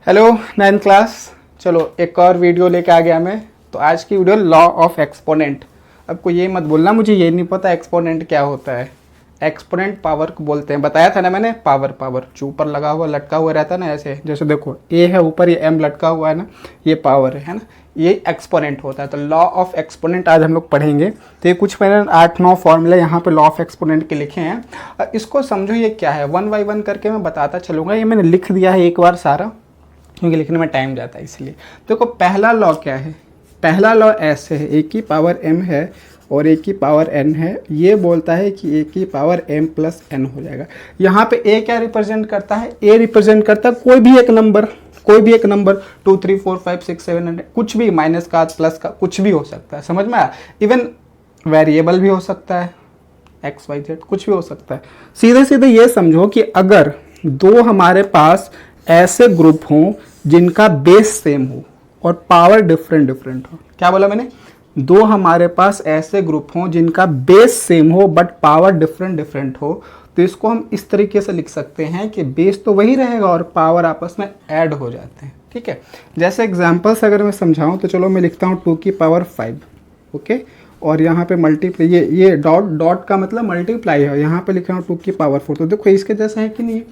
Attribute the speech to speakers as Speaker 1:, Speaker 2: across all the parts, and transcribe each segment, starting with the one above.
Speaker 1: Hello 9th class. चलो एक और वीडियो लेके आ गया मैं। तो आज की वीडियो लॉ ऑफ एक्सपोनेंट। अब कोई ये मत बोलना मुझे ये नहीं पता एक्सपोनेंट क्या होता है। एक्सपोनेंट पावर को बोलते हैं, बताया था ना मैंने। पावर जो ऊपर लगा हुआ लटका हुआ रहता है ना, ऐसे जैसे देखो ए है ऊपर, ये एम लटका हुआ है ना, ये पावर है ना, ये एक्सपोनेंट होता है। तो लॉ ऑफ एक्सपोनेंट आज हम लोग पढ़ेंगे। तो ये कुछ मैंने 8-9 फॉर्मूले यहाँ पे लॉ ऑफ एक्सपोनेंट के लिखे हैं। इसको समझो ये क्या है, 1 बाय 1 करके मैं बताता चलूँगा। ये मैंने लिख दिया है एक बार सारा, क्योंकि लिखने में टाइम जाता है इसलिए। देखो पहला लॉ क्या है, पहला लॉ ऐसे है, ए की पावर m है और ए की पावर n है। ये बोलता है कि ए की पावर m प्लस n हो जाएगा। यहाँ पे ए क्या रिप्रेजेंट करता है, ए रिप्रेजेंट करता है कोई भी एक नंबर, कोई भी एक नंबर 2 3 4 5 6 7 8, कुछ भी, माइनस का प्लस का कुछ भी हो सकता है, समझ में आया। इवन वेरिएबल भी हो सकता है, एक्स वाई जेड कुछ भी हो सकता है। सीधे सीधे ये समझो कि अगर दो हमारे पास ऐसे ग्रुप हों जिनका बेस सेम हो और पावर डिफरेंट डिफरेंट हो। क्या बोला मैंने, दो हमारे पास ऐसे ग्रुप हों जिनका बेस सेम हो बट पावर डिफरेंट डिफरेंट हो, तो इसको हम इस तरीके से लिख सकते हैं कि बेस तो वही रहेगा और पावर आपस में ऐड हो जाते हैं। ठीक है, जैसे एग्जांपल्स अगर मैं समझाऊं तो चलो मैं लिखता हूं 2 की पावर 5, ओके, और यहाँ पे मल्टीप्लाई, ये डॉट डॉट का मतलब मल्टीप्लाई है, यहाँ पे लिख रहा हूँ 2 की पावर 4। तो देखो इसके जैसा है कि नहीं,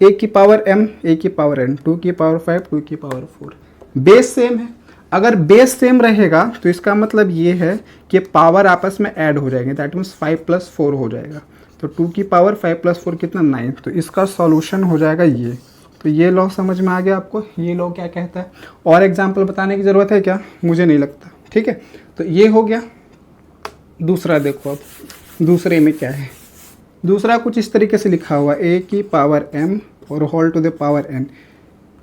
Speaker 1: ए की पावर m, ए की पावर n, 2 की पावर 5, 2 की पावर 4, बेस सेम है। अगर बेस सेम रहेगा तो इसका मतलब ये है कि पावर आपस में ऐड हो जाएंगे, दैट मीन्स 5 + 4 हो जाएगा। तो 2 की पावर 5 + 4 कितना, 9। तो इसका सॉल्यूशन हो जाएगा ये। तो ये लॉ समझ में आ गया आपको, ये लॉ क्या कहता है। और एग्जाम्पल बताने की ज़रूरत है क्या, मुझे नहीं लगता। ठीक है, तो ये हो गया। दूसरा देखो, अब दूसरे में क्या है, दूसरा कुछ इस तरीके से लिखा हुआ ए की पावर m और whole to the power n।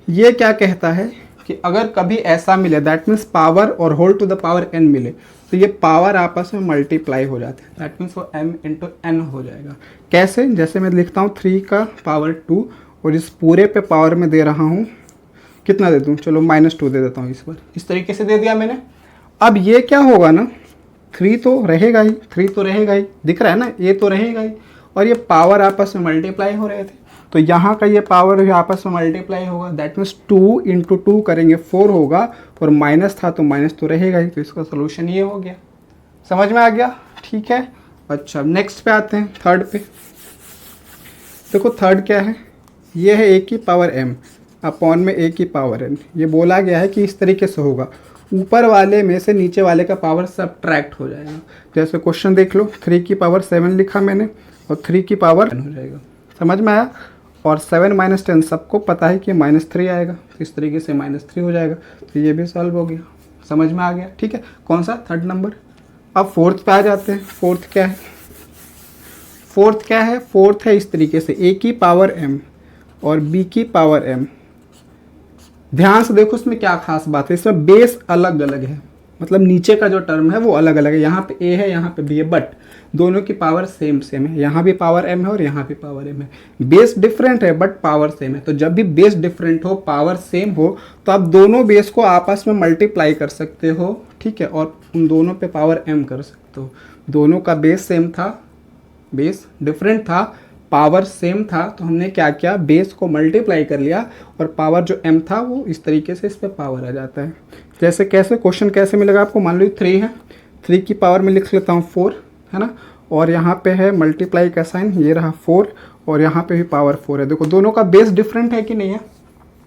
Speaker 1: ये क्या कहता है कि अगर कभी ऐसा मिले, दैट मीन्स पावर और whole to the power n मिले, तो ये पावर आपस में मल्टीप्लाई हो जाते हैं, दैट मीन्स वो m × n हो जाएगा। कैसे, जैसे मैं लिखता हूँ 3 का पावर 2 और इस पूरे पे पावर में दे रहा हूँ, कितना दे दूँ, चलो -2 दे देता हूँ इस बार, इस तरीके से दे दिया मैंने। अब ये क्या होगा ना, 3 तो रहेगा ही, 3 तो रहेगा ही, दिख रहा है ना, ये तो रहेगा ही, और ये पावर आपस में मल्टीप्लाई हो रहे थे, तो यहाँ का ये पावर भी आपस में मल्टीप्लाई होगा, दैट मीन्स 2 × 2 करेंगे 4 होगा, और माइनस था तो माइनस तो रहेगा ही। तो इसका सोल्यूशन ये हो गया, समझ में आ गया। ठीक है, अच्छा नेक्स्ट पे आते हैं, थर्ड पे। देखो थर्ड क्या है, ये है ए की पावर m अपॉन में ए की पावर n। ये बोला गया है कि इस तरीके से होगा, ऊपर वाले में से नीचे वाले का पावर सब्ट्रैक्ट हो जाएगा। जैसे क्वेश्चन देख लो, 3 की पावर 7 लिखा मैंने और 3 की पावर 10 हो जाएगा, समझ में आया। और 7 - 10 सबको पता है कि -3 आएगा, तो इस तरीके से -3 हो जाएगा। तो ये भी सॉल्व हो गया, समझ में आ गया। ठीक है, कौन सा, थर्ड नंबर। अब फोर्थ पे आ जाते हैं। फोर्थ क्या है, फोर्थ क्या है, फोर्थ है इस तरीके से ए की पावर m और b की पावर m। ध्यान से देखो इसमें क्या खास बात है, इसमें बेस अलग अलग है, मतलब नीचे का जो टर्म है वो अलग अलग है। यहाँ पे a है, यहाँ पे b है, बट दोनों की पावर सेम सेम है। यहाँ भी पावर m है और यहाँ भी पावर m है। बेस डिफरेंट है बट पावर सेम है। तो जब भी बेस डिफरेंट हो, पावर सेम हो, तो आप दोनों बेस को आपस में मल्टीप्लाई कर सकते हो। ठीक है, और उन दोनों पे पावर m कर सकते हो। दोनों का बेस सेम था, बेस डिफरेंट था, पावर सेम था, तो हमने क्या किया, बेस को मल्टीप्लाई कर लिया और पावर जो m था वो इस तरीके से इस पे पावर आ जाता है। जैसे कैसे, क्वेश्चन कैसे मिलेगा आपको, मान लो 3 है, 3 की पावर में लिख लेता हूँ 4, है ना, और यहाँ पे है मल्टीप्लाई का साइन, ये रहा 4, और यहाँ पे भी पावर 4 है। देखो दोनों का बेस डिफरेंट है कि नहीं है,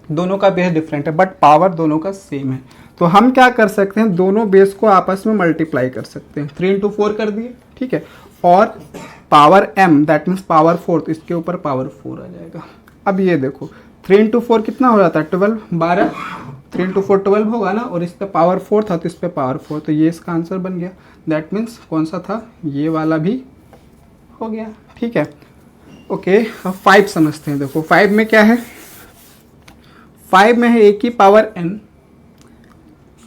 Speaker 1: दोनों का बेस डिफरेंट है बट पावर दोनों का सेम है। तो हम क्या कर सकते हैं, दोनों बेस को आपस में मल्टीप्लाई कर सकते हैं। 3 × 4 कर दिए, ठीक है, और power m that means power 4, तो इसके ऊपर पावर 4 आ जाएगा। अब ये देखो 3 × 4 कितना हो जाता है, 12, 12, 3 × 4 12 होगा ना, और इस पे पावर 4 था तो इस पे पावर 4, तो ये इसका आंसर बन गया। दैट मीन्स कौन सा था, ये वाला भी हो गया। ठीक है, ओके, अब 5 समझते हैं। देखो 5 में क्या है, 5 में है ए की पावर n,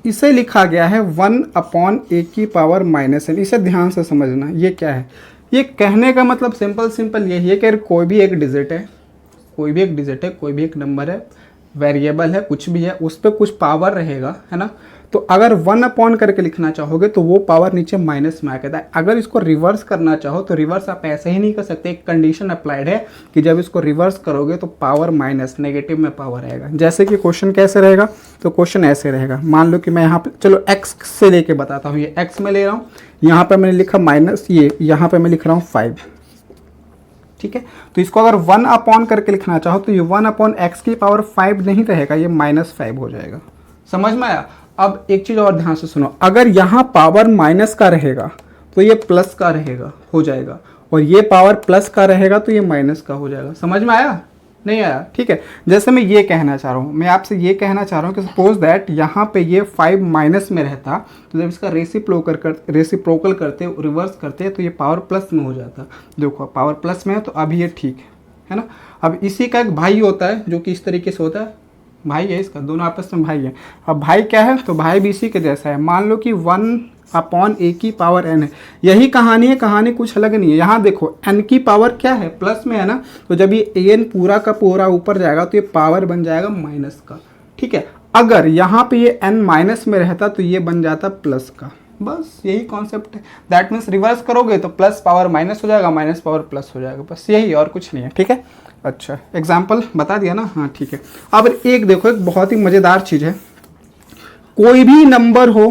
Speaker 1: इसे लिखा गया है 1 अपॉन ए की पावर -n। इसे ध्यान से समझना, ये क्या है, ये कहने का मतलब सिंपल यही है कि कोई भी एक डिजिट है, कोई भी एक डिजिट है, कोई भी एक नंबर है, वेरिएबल है, कुछ भी है, उस पर कुछ पावर रहेगा, है ना। तो अगर 1 अपॉन करके लिखना चाहोगे तो वो पावर नीचे माइनस में आकर है। अगर इसको रिवर्स करना चाहो तो रिवर्स आप ऐसे ही नहीं कर सकते, एक कंडीशन अप्लाइड है कि जब इसको रिवर्स करोगे तो पावर माइनस नेगेटिव में पावर आएगा। जैसे कि क्वेश्चन कैसे रहेगा, तो क्वेश्चन ऐसे रहेगा, मान लो कि मैं यहाँ पे, चलो एक्स से लेके बताता हूँ, ये एक्स में ले रहा हूँ, यहाँ पर मैंने लिखा माइनस, ये यहाँ पर मैं लिख रहा हूँ 5, ठीक है। तो इसको अगर 1 अपॉन करके लिखना चाहो तो ये 1 अपॉन एक्स की पावर 5 नहीं रहेगा, ये -5 हो जाएगा। समझ में आया। अब एक चीज और ध्यान से सुनो, अगर यहाँ पावर माइनस का रहेगा तो ये प्लस का रहेगा, हो जाएगा, और ये पावर प्लस का रहेगा तो ये माइनस का हो जाएगा। समझ में आया, नहीं आया, ठीक है। जैसे मैं ये कहना चाह रहा हूँ, मैं आपसे ये कहना चाह रहा हूँ कि सपोज दैट यहाँ पे ये 5 माइनस में रहता, तो जब इसका रेसिप्रोकल करते रिवर्स करते तो ये पावर प्लस में हो जाता। देखो पावर प्लस में है तो अभी ये ठीक है ना। अब इसी का एक भाई होता है जो कि इस तरीके से होता है, भाई है इसका, दोनों आपस में भाई है। अब भाई क्या है, तो भाई भी इसी के जैसा है। मान लो कि 1 अपॉन ए की पावर n है, यही कहानी है, कहानी कुछ अलग नहीं है। यहाँ देखो n की पावर क्या है, प्लस में है ना, तो जब ये n पूरा का पूरा ऊपर जाएगा तो ये पावर बन जाएगा माइनस का, ठीक है। अगर यहाँ पे ये n माइनस में रहता तो ये बन जाता प्लस का, बस यही कॉन्सेप्ट है। दैट मीन्स रिवर्स करोगे तो प्लस पावर माइनस हो जाएगा, माइनस पावर प्लस हो जाएगा, बस यही, और कुछ नहीं है, ठीक है। अच्छा एग्जाम्पल बता दिया ना, हाँ ठीक है। अब एक देखो, एक बहुत ही मज़ेदार चीज़ है, कोई भी नंबर हो,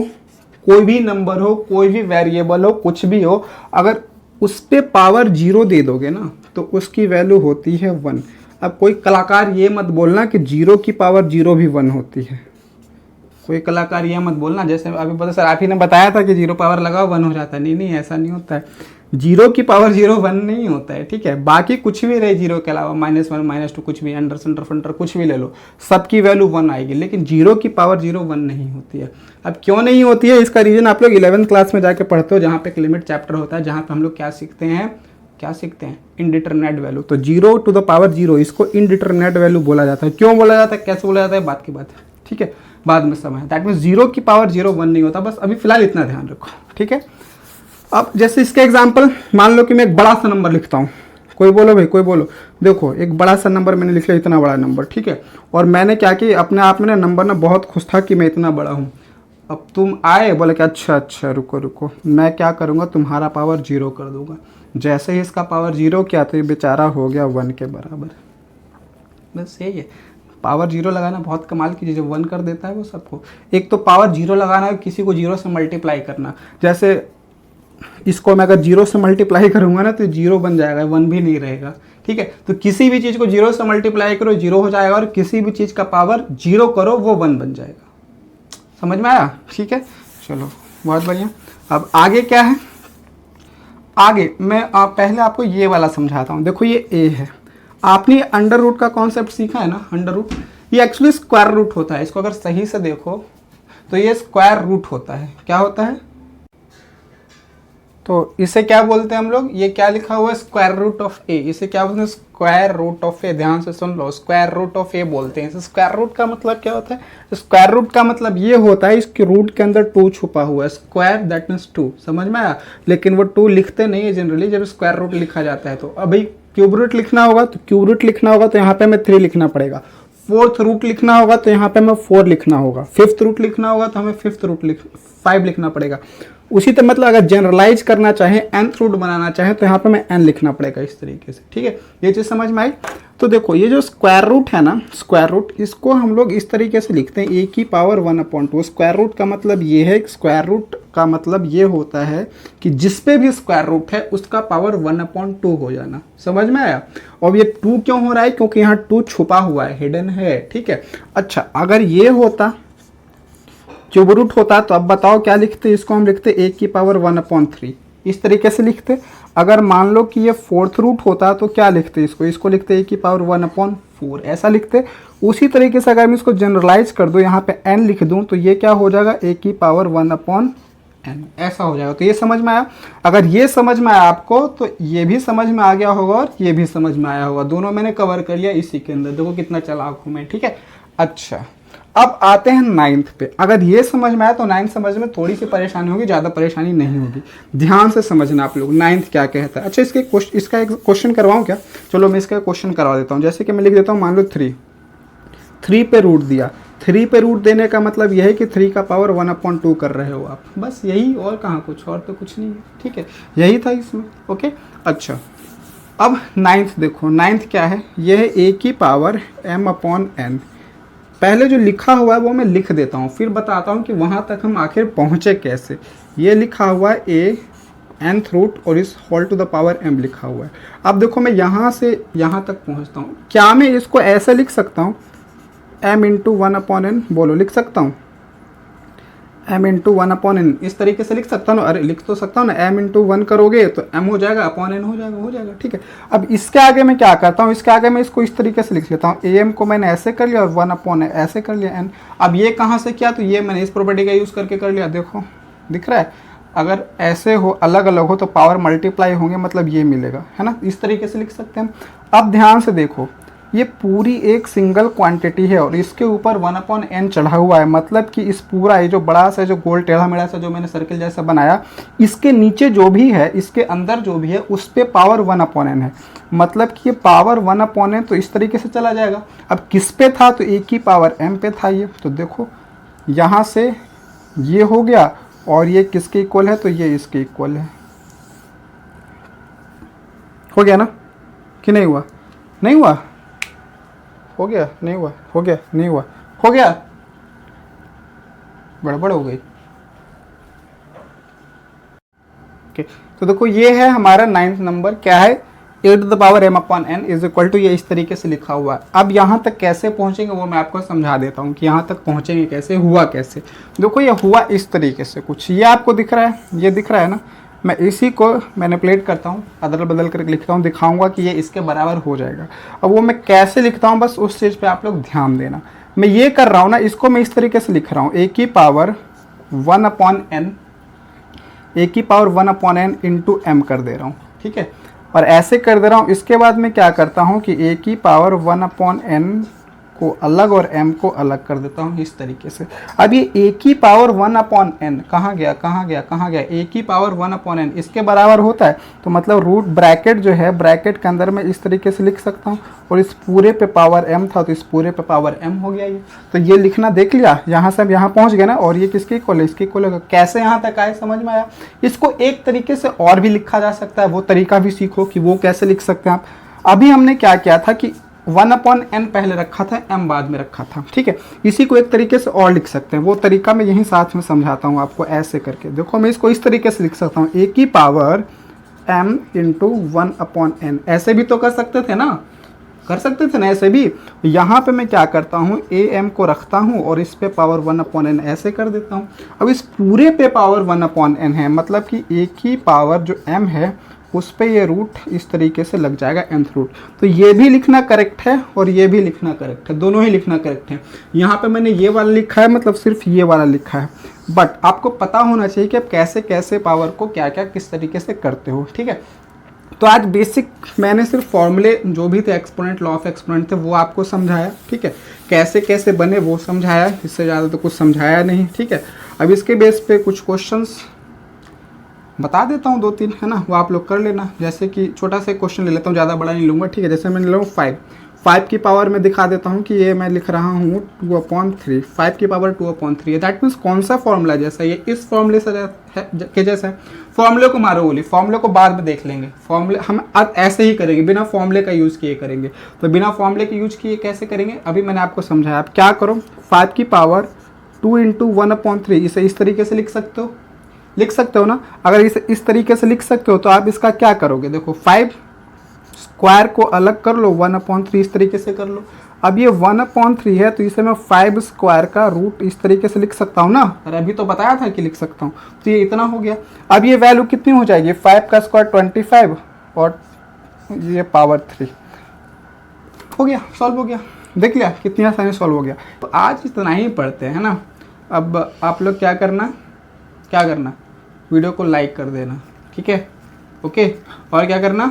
Speaker 1: कोई भी वेरिएबल हो, कुछ भी हो, अगर उस पे पावर 0 दे दोगे ना तो उसकी वैल्यू होती है 1। अब कोई कलाकार ये मत बोलना कि 0 की पावर 0 भी 1 होती है, कोई कलाकार ये मत बोलना, जैसे अभी पता सर आप ही ने बताया था कि 0 पावर लगाओ 1 हो जाता है, नहीं ऐसा नहीं होता है। 0 की पावर 0 1 नहीं होता है, ठीक है। बाकी कुछ भी रहे 0 के अलावा, -1 -2 कुछ भी, अंडर सेंटर फंटर कुछ भी ले लो, सबकी वैल्यू 1 आएगी, लेकिन 0 की पावर 0 1 नहीं होती है। अब क्यों नहीं होती है, इसका रीजन आप लोग 11th क्लास में जाके पढ़ते हो, जहाँ पे एक लिमिट चैप्टर होता है, जहाँ पे हम लोग क्या सीखते हैं, इनडिटरमिनेट वैल्यू। तो 0 टू द पावर 0 इसको इनडिटरमिनेट वैल्यू बोला जाता है। क्यों बोला जाता है, कैसे बोला जाता है, बात की बात है, ठीक है, बाद में समय। दैट मीन्स 0 की पावर 0 1 नहीं होता, बस अभी फिलहाल इतना ध्यान रखो, ठीक है। अब जैसे इसके एग्जाम्पल, मान लो कि मैं एक बड़ा सा नंबर लिखता हूँ, कोई बोलो भाई, कोई बोलो, देखो एक बड़ा सा नंबर मैंने लिख लिया, इतना बड़ा नंबर, ठीक है। और मैंने क्या कि अपने आप में नंबर ना बहुत खुश था कि मैं इतना बड़ा हूँ। अब तुम आए बोले कि अच्छा रुको, मैं क्या करूँगा, तुम्हारा पावर 0 कर दूंगा। जैसे ही इसका पावर 0 किया तो ये बेचारा हो गया 1 के बराबर। बस यही है, पावर 0 लगाना बहुत कमाल की चीज़ है, 1 कर देता है वो सबको। एक तो पावर 0 लगाना है, किसी को 0 से मल्टीप्लाई करना, जैसे इसको मैं अगर 0 से मल्टीप्लाई करूंगा ना तो 0 बन जाएगा, 1 भी नहीं रहेगा, ठीक है। तो किसी भी चीज़ को 0 से मल्टीप्लाई करो 0 हो जाएगा, और किसी भी चीज़ का पावर 0 करो वो 1 बन जाएगा। समझ में आया, ठीक है, चलो बहुत बढ़िया। अब आगे क्या है, आगे मैं पहले आपको ये वाला समझाता हूँ। देखो ये a है, आपने अंडर रूट का कॉन्सेप्ट सीखा है ना, अंडर रूट, ये एक्चुअली स्क्वायर रूट होता है। इसको अगर सही से देखो तो ये स्क्वायर रूट होता है। क्या होता है, तो इसे क्या बोलते हैं हम लोग, ये क्या लिखा हुआ है, स्क्वायर रूट ऑफ ए, इसे क्या बोलते हैं, स्क्वायर रूट ऑफ ए। ध्यान से सुन लो, स्क्वायर रूट ऑफ ए बोलते हैं। स्क्वायर रूट का मतलब क्या होता है, स्क्वायर रूट का मतलब ये होता है इसके रूट के अंदर 2 छुपा हुआ है, स्क्वायर दैट मीन्स 2। समझ में आया, लेकिन वो 2 लिखते नहीं है जनरली जब स्क्वायर रूट लिखा जाता है। तो अभी क्यूब रूट लिखना होगा, तो क्यूब रूट लिखना होगा तो यहाँ पे हमें 3 लिखना पड़ेगा। 4th रूट लिखना होगा तो यहाँ पे हमें 4 लिखना होगा। 5th रूट लिखना होगा तो हमें 5th रूट 5 लिखना पड़ेगा। उसी तरह मतलब अगर जनरलाइज करना चाहें, nth रूट बनाना चाहें तो यहाँ पे हमें n लिखना पड़ेगा, इस तरीके से, ठीक है। ये चीज़ समझ में आई। तो देखो ये जो स्क्वायर रूट है ना, स्क्वायर रूट, इसको हम लोग इस तरीके से लिखते हैं, a की पावर 1/2। स्क्वायर रूट का मतलब ये है, स्क्वायर रूट का मतलब ये होता है कि जिस पे भी स्क्वायर रूट है उसका पावर 1/2 हो जाना। समझ में आया। और ये 2 क्यों हो रहा है, क्योंकि यहाँ 2 छुपा हुआ है, हिडन है, ठीक है। अच्छा अगर ये होता क्यूब रूट होता तो अब बताओ क्या लिखते, इसको हम लिखते a की पावर 1/3, इस तरीके से लिखते। अगर मान लो कि ये 4th रूट होता तो क्या लिखते, इसको लिखते a की पावर 1/4, ऐसा लिखते। उसी तरीके से अगर मैं इसको जनरलाइज कर दूं, यहाँ पे n लिख दूं, तो ये क्या हो जाएगा, a की पावर 1/n, ऐसा हो जाएगा। तो ये समझ में आया। अगर ये समझ में आया आपको तो ये भी समझ में आ गया होगा और ये भी समझ में आया होगा, दोनों मैंने कवर कर लिया इसी के अंदर। देखो कितना चालाक हूं मैं, ठीक है। अच्छा अब आते हैं 9th पे। अगर ये समझ में आया तो 9th समझ में थोड़ी सी परेशानी होगी, ज़्यादा परेशानी नहीं होगी। ध्यान से समझना आप लोग 9th क्या कहता है। अच्छा इसका एक क्वेश्चन करवाऊँ क्या, चलो मैं इसका क्वेश्चन करवा देता हूँ। जैसे कि मैं लिख देता हूँ, मान लो 3, 3 पे रूट दिया, 3 पे रूट देने का मतलब यह है कि 3 का पावर 1/2 कर रहे हो आप, बस यही, और कहाँ कुछ, और तो कुछ नहीं है, ठीक है, यही था इसमें। ओके, अच्छा अब नाइन्थ देखो, नाइन्थ क्या है, यह है a की पावर m/n। पहले जो लिखा हुआ है वो मैं लिख देता हूँ, फिर बताता हूँ कि वहाँ तक हम आखिर पहुँचे कैसे। ये लिखा हुआ है a nth रूट और इस whole to the power m लिखा हुआ है। अब देखो मैं यहाँ से यहाँ तक पहुँचता हूँ, क्या मैं इसको ऐसे लिख सकता हूँ, m इंटू 1/n, बोलो लिख सकता हूँ, m इंटू 1/n इस तरीके से लिख सकता हूँ ना, अरे लिख तो सकता हूँ ना, m इंटू 1 करोगे तो m हो जाएगा, अपॉन n हो जाएगा, ठीक है। अब इसके आगे मैं क्या करता हूँ, इसके आगे मैं इसको इस तरीके से लिख लेता हूँ, am को मैंने ऐसे कर लिया और 1/n ऐसे कर लिया n। अब ये कहाँ से किया, तो ये मैंने इस प्रॉपर्टी का यूज़ करके कर लिया, देखो दिख रहा है, अगर ऐसे हो अलग अलग हो तो पावर मल्टीप्लाई होंगे, मतलब ये मिलेगा, है ना, इस तरीके से लिख सकते हैं। अब ध्यान से देखो, ये पूरी एक सिंगल क्वांटिटी है और इसके ऊपर 1/n चढ़ा हुआ है, मतलब कि इस पूरा ये जो बड़ा सा जो गोल टेढ़ा मेढ़ा सा जो मैंने सर्किल जैसा बनाया, इसके नीचे जो भी है, इसके अंदर जो भी है, उस पे पावर 1/n है, मतलब कि ये पावर 1/n तो इस तरीके से चला जाएगा। अब किस पे था, तो एक ही पावर m पे था ये, तो देखो यहाँ से ये हो गया और ये किसके इक्वल है, तो ये इसके इक्वल है, हो गया ना कि नहीं हुआ, नहीं हुआ, हो गया, नहीं हुआ, हो गया, नहीं हुआ, हो गया, गड़बड़ हो गई। ओके, तो देखो ये है हमारा 9th नंबर, क्या है, a to the power m/n is equal to, ये इस तरीके से लिखा हुआ है। अब यहाँ तक कैसे पहुँचेंगे वो मैं आपको समझा देता हूँ कि यहाँ तक पहुँचेंगे कैसे, हुआ कैसे। देखो ये हुआ इस तरीके से कुछ, ये आपको दिख रहा है, ये दिख रहा है ना, मैं इसी को मैनिपुलेट करता हूँ, अदल बदल करके लिखता हूँ, दिखाऊंगा कि ये इसके बराबर हो जाएगा। अब वो मैं कैसे लिखता हूँ, बस उस चीज़ पे आप लोग ध्यान देना। मैं ये कर रहा हूँ ना, इसको मैं इस तरीके से लिख रहा हूँ, a की पावर 1/n, a की पावर 1/n इंटू m कर दे रहा हूँ, ठीक है, और ऐसे कर दे रहा हूँ। इसके बाद मैं क्या करता हूँ कि a की पावर 1/n को अलग और m को अलग कर देता हूँ इस तरीके से। अब ये a की पावर 1/n कहाँ गया, कहाँ गया, कहाँ गया, a की पावर 1/n इसके बराबर होता है, तो मतलब रूट ब्रैकेट जो है, ब्रैकेट के अंदर मैं इस तरीके से लिख सकता हूँ, और इस पूरे पे पावर m था तो इस पूरे पे पावर m हो गया ये। तो ये लिखना देख लिया, यहाँ से हम यहाँ पहुँच गए ना, और ये किसके इक्वल है, इसके इक्वल होगा। कैसे यहाँ तक आए समझ में आया। इसको एक तरीके से और भी लिखा जा सकता है, वो तरीका भी सीखो कि वो कैसे लिख सकते हैं आप। अभी हमने क्या किया था कि 1/n पहले रखा था, m बाद में रखा था, ठीक है। इसी को एक तरीके से और लिख सकते हैं, वो तरीका मैं यहीं साथ में समझाता हूँ आपको, ऐसे करके देखो। मैं इसको इस तरीके से लिख सकता हूँ, a की पावर m इंटू 1/n, ऐसे भी तो कर सकते थे ना, कर सकते थे ना ऐसे भी। यहाँ पे मैं क्या करता हूँ, am को रखता हूँ और इस पे पावर 1/n ऐसे कर देता हूँ। अब इस पूरे पे पावर 1/n है, मतलब कि a की पावर जो m है उस पे ये रूट इस तरीके से लग जाएगा nth रूट। तो ये भी लिखना करेक्ट है और ये भी लिखना करेक्ट है, दोनों ही लिखना करेक्ट है। यहाँ पे मैंने ये वाला लिखा है, मतलब सिर्फ ये वाला लिखा है, बट आपको पता होना चाहिए कि आप कैसे कैसे पावर को क्या क्या किस तरीके से करते हो, ठीक है। तो आज बेसिक मैंने सिर्फ फॉर्मूले जो भी थे, एक्सपोनेंट, लॉ ऑफ एक्सपोनेंट थे, वो आपको समझाया, ठीक है। कैसे कैसे बने वो समझाया, इससे ज़्यादा तो कुछ समझाया नहीं, ठीक है। अब इसके बेस पे कुछ क्वेश्चंस बता देता हूँ, 2-3 है ना, वो आप लोग कर लेना। जैसे कि छोटा सा क्वेश्चन ले लेता हूँ, ज़्यादा बड़ा नहीं लूँगा, ठीक है। जैसे मैंने ले लूँ 5 की पावर में दिखा देता हूँ कि ये मैं लिख रहा हूँ 2/3, 5 की पावर 2/3 है। दैट मीन्स कौन सा फॉर्मूला जैसा, ये इस फॉर्मूले से के जैसा है। फॉर्मूले को मारो गोली, फॉर्मूले को बाद में देख लेंगे, फॉर्मूले हम अब ऐसे ही करेंगे, बिना फॉर्मूले का यूज़ किए करेंगे। तो बिना फॉर्मूले के यूज किए कैसे करेंगे, अभी मैंने आपको समझाया। आप क्या करो, 5 की पावर 2 इंटू 1/3, इसे इस तरीके से लिख सकते हो ना। अगर इसे इस तरीके से लिख सकते हो तो आप इसका क्या करोगे, देखो 5 स्क्वायर को अलग कर लो, 1/3 इस तरीके से कर लो। अब ये 1/3 है तो इसे मैं 5 स्क्वायर का रूट इस तरीके से लिख सकता हूँ ना, अरे अभी तो बताया था कि लिख सकता हूँ। तो ये इतना हो गया। अब ये वैल्यू कितनी हो जाएगी, 5 का स्क्वायर 25 और ये पावर 3 हो गया, सॉल्व हो गया। देख लिया कितनी आसानी सॉल्व हो गया। तो आज इतना ही पढ़ते हैं ना। अब आप लोग क्या करना, वीडियो को लाइक कर देना, ठीक है, ओके। और क्या करना,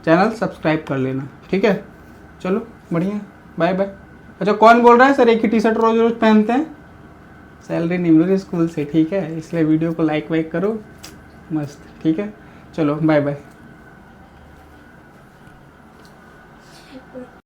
Speaker 1: चैनल सब्सक्राइब कर लेना, ठीक है। चलो बढ़िया, बाय बाय। अच्छा कौन बोल रहा है सर एक ही टी शर्ट रोज रोज पहनते हैं, सैलरी नहीं मिल रही स्कूल से, ठीक है, इसलिए वीडियो को लाइक वाइक करो, मस्त, ठीक है। चलो बाय बाय।